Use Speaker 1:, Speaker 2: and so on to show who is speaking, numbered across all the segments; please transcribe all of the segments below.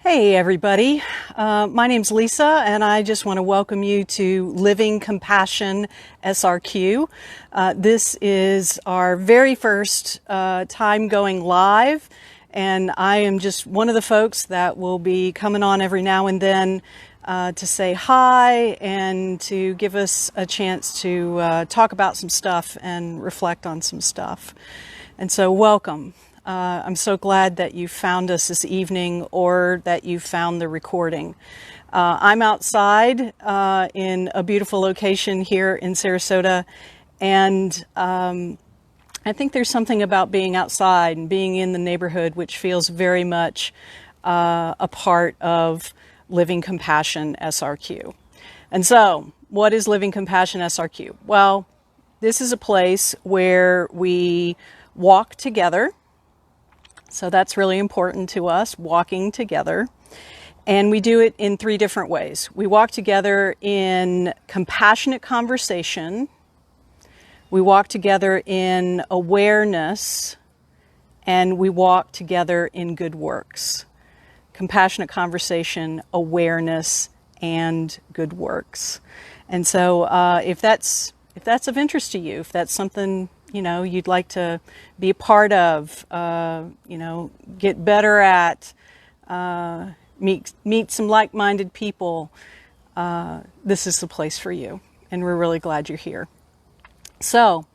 Speaker 1: Hey everybody, my name's Lisa and I just want to welcome you to Living Compassion SRQ. This is our very first time going live, and I am just one of the folks that will be coming on every now and then to say hi and to give us a chance to talk about some stuff and reflect on some stuff. And so welcome. I'm so glad that you found us this evening or that you found the recording. I'm outside in a beautiful location here in Sarasota, and I think there's something about being outside and being in the neighborhood which feels very much a part of Living Compassion SRQ. And so, what is Living Compassion SRQ? Well, this is a place where we walk together. So that's really important to us, walking together. And we do it in three different ways. We walk together in compassionate conversation. We walk together in awareness. And we walk together in good works. Compassionate conversation, awareness, and good works. And so if that's of interest to you, if that's something you'd like to be a part of, get better at, meet some like-minded people, this is the place for you. And we're really glad you're here. So,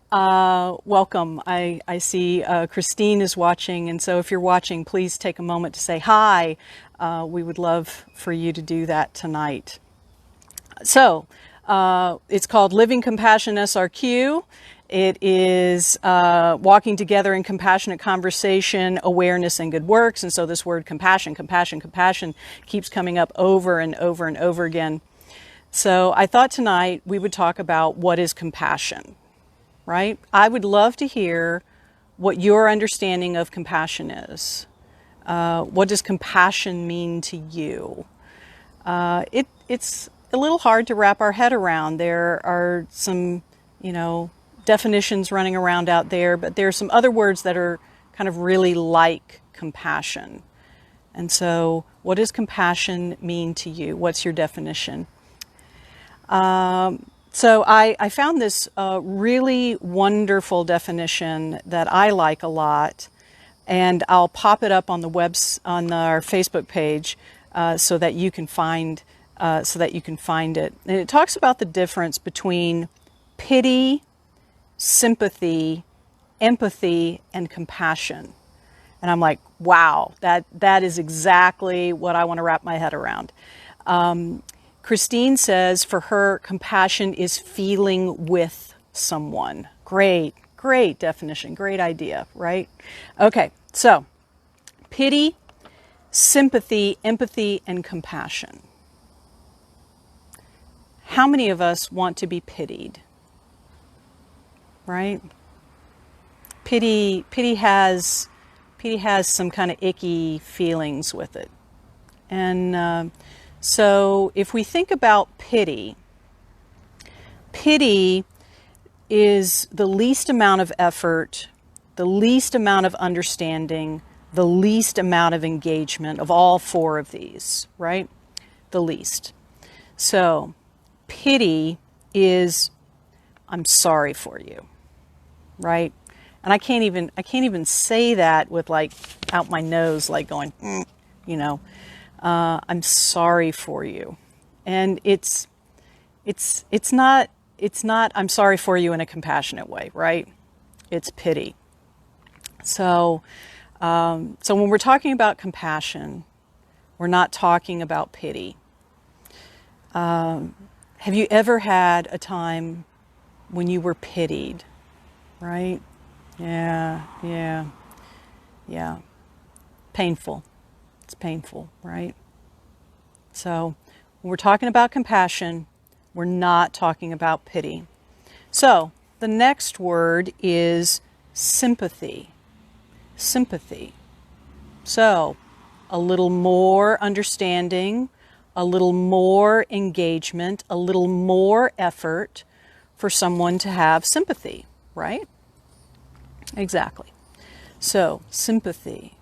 Speaker 1: welcome. I see Christine is watching, and so if you're watching, please take a moment to say hi. We would love for you to do that tonight. So, it's called Living Compassion SRQ. It is walking together in compassionate conversation, awareness, and good works. And so this word compassion keeps coming up over and over and over again. So I thought tonight we would talk about what is compassion, right? I would love to hear what your understanding of compassion is. What does compassion mean to you? It's a little hard to wrap our head around. There are some, definitions running around out there, but there are some other words that are kind of really like compassion. And so what does compassion mean to you? What's your definition? So I found this really wonderful definition that I like a lot, and I'll pop it up on the on our Facebook page so that you can find it. And it talks about the difference between pity, sympathy, empathy, and compassion. And I'm like, wow, that is exactly what I want to wrap my head around. Christine says for her, compassion is feeling with someone. Great definition, great idea, right? Okay, so pity, sympathy, empathy, and compassion. How many of us want to be pitied? Right? Pity has some kind of icky feelings with it. And so if we think about pity is the least amount of effort, the least amount of understanding, the least amount of engagement of all four of these, right? The least. So pity is, I'm sorry for you. Right? And I can't even say that with like out my nose, like going, I'm sorry for you. And it's not I'm sorry for you in a compassionate way, right? It's pity. So when we're talking about compassion, we're not talking about pity. Have you ever had a time when you were pitied? Right? Yeah. Painful. It's painful, right? So when we're talking about compassion, we're not talking about pity. So the next word is sympathy. Sympathy. So a little more understanding, a little more engagement, a little more effort for someone to have sympathy. Right? Exactly. So, sympathy.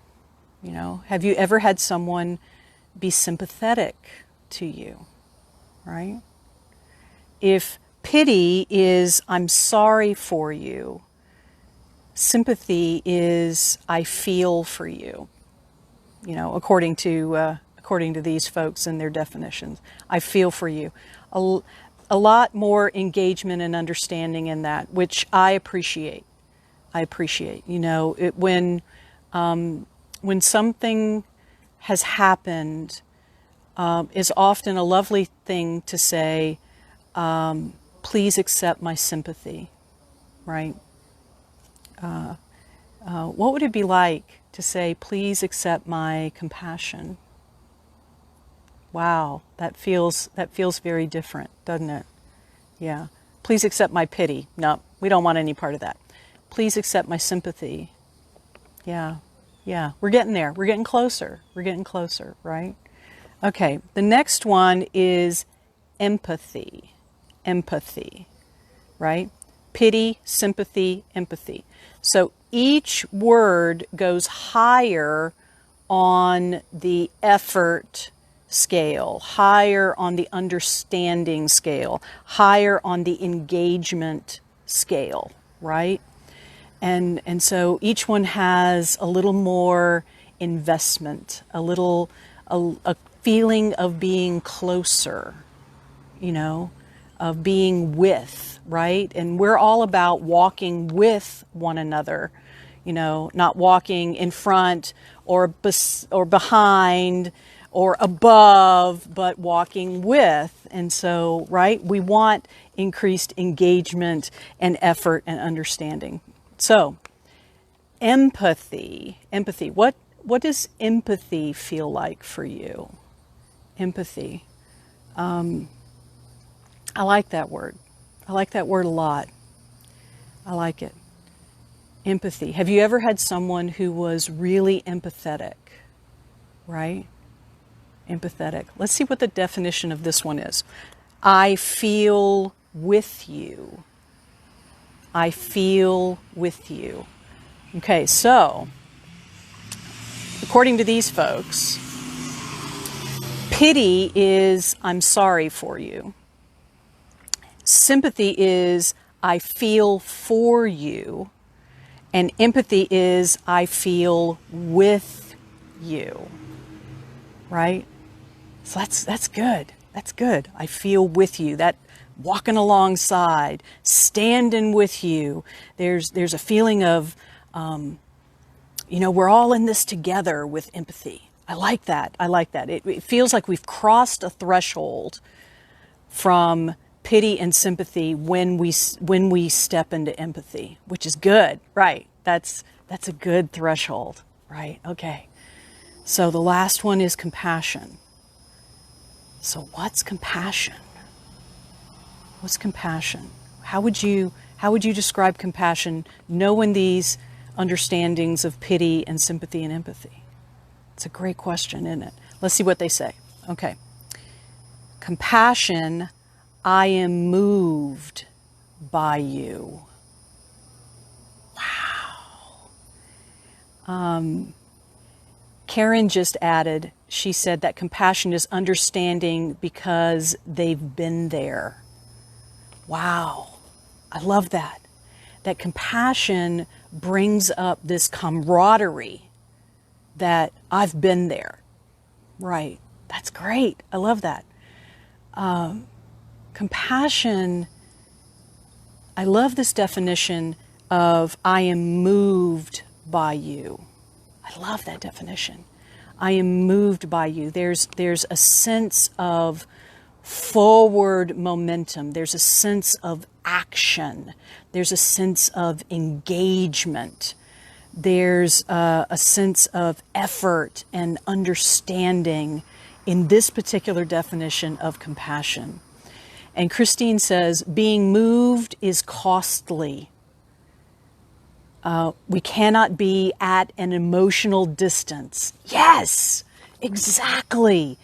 Speaker 1: Have you ever had someone be sympathetic to you, right? If pity is I'm sorry for you, sympathy is I feel for you. You know, according to these folks and their definitions, I feel for you. A lot more engagement and understanding in that, which I appreciate. You know, when something has happened, is often a lovely thing to say, please accept my sympathy, right? What would it be like to say, please accept my compassion? Wow, that feels very different, doesn't it? Yeah. Please accept my pity. No, we don't want any part of that. Please accept my sympathy. Yeah. Yeah. We're getting there. We're getting closer. We're getting closer, right? Okay. The next one is empathy. Empathy, right? Pity, sympathy, empathy. So each word goes higher on the effort scale, higher on the understanding scale, higher on the engagement scale, right? And so each one has a little more investment, a feeling of being closer, you know, of being with, right? And we're all about walking with one another, you know, not walking in front or behind or above, but walking with. And so, right, we want increased engagement and effort and understanding. So, empathy. What does empathy feel like for you? Empathy. I like that word. I like that word a lot. I like it. Empathy. Have you ever had someone who was really empathetic? Right? Empathetic. Let's see what the definition of this one is. I feel with you. I feel with you. Okay, so, according to these folks, pity is I'm sorry for you. Sympathy is I feel for you. And empathy is I feel with you. Right? So that's good. That's good. I feel with you. That walking alongside, standing with you. There's a feeling of, you know, we're all in this together with empathy. I like that. I like that. It feels like we've crossed a threshold from pity and sympathy when we step into empathy, which is good, right? That's a good threshold, right? Okay. So the last one is compassion. So what's compassion? What's compassion? How would you describe compassion knowing these understandings of pity and sympathy and empathy? It's a great question, isn't it? Let's see what they say. Okay. Compassion, I am moved by you. Wow. Karen just added, she said that compassion is understanding because they've been there. Wow. I love that. That compassion brings up this camaraderie that I've been there. Right. That's great. I love that. Compassion, I love this definition of I am moved by you. I love that definition. I am moved by you. There's a sense of forward momentum. There's a sense of action. There's a sense of engagement. There's a sense of effort and understanding in this particular definition of compassion. And Christine says, being moved is costly. We cannot be at an emotional distance. Yes, exactly.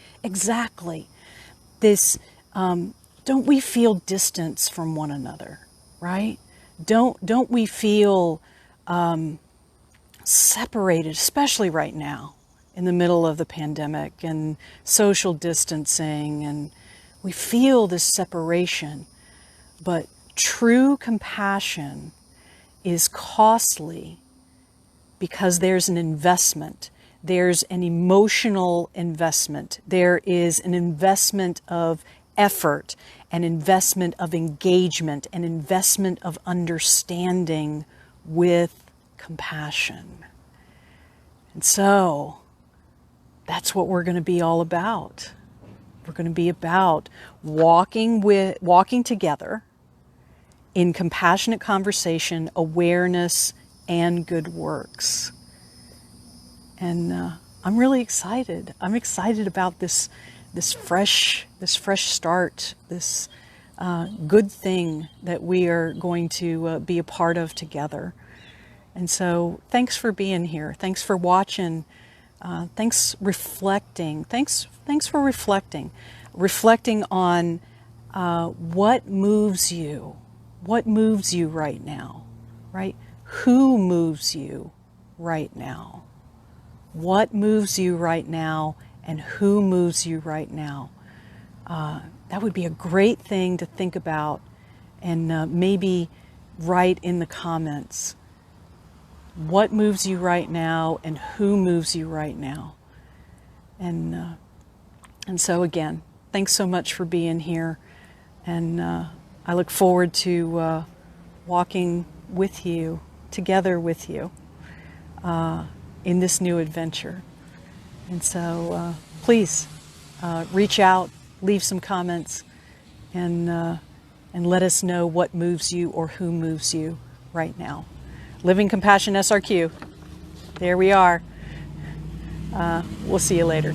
Speaker 1: This, don't we feel distance from one another, right? Don't we feel separated, especially right now in the middle of the pandemic and social distancing, and we feel this separation. But true compassion is costly because there's an investment. There's an emotional investment. There is an investment of effort, an investment of engagement, an investment of understanding with compassion. And so that's what we're going to be all about. We're going to be about walking together in compassionate conversation, awareness, and good works. And I'm really excited. I'm excited about this fresh start, this good thing that we are going to be a part of together. And so thanks for being here. Thanks for watching. Thanks reflecting. Thanks for reflecting. Reflecting on what moves you. What moves you right now, right? Who moves you right now? What moves you right now, and who moves you right now? That would be a great thing to think about, and maybe write in the comments. What moves you right now, and who moves you right now? And so again, thanks so much for being here, and I look forward to walking with you, together with you, in this new adventure. And so please reach out, leave some comments, and let us know what moves you or who moves you right now. Living Compassion SRQ. There we are. We'll see you later.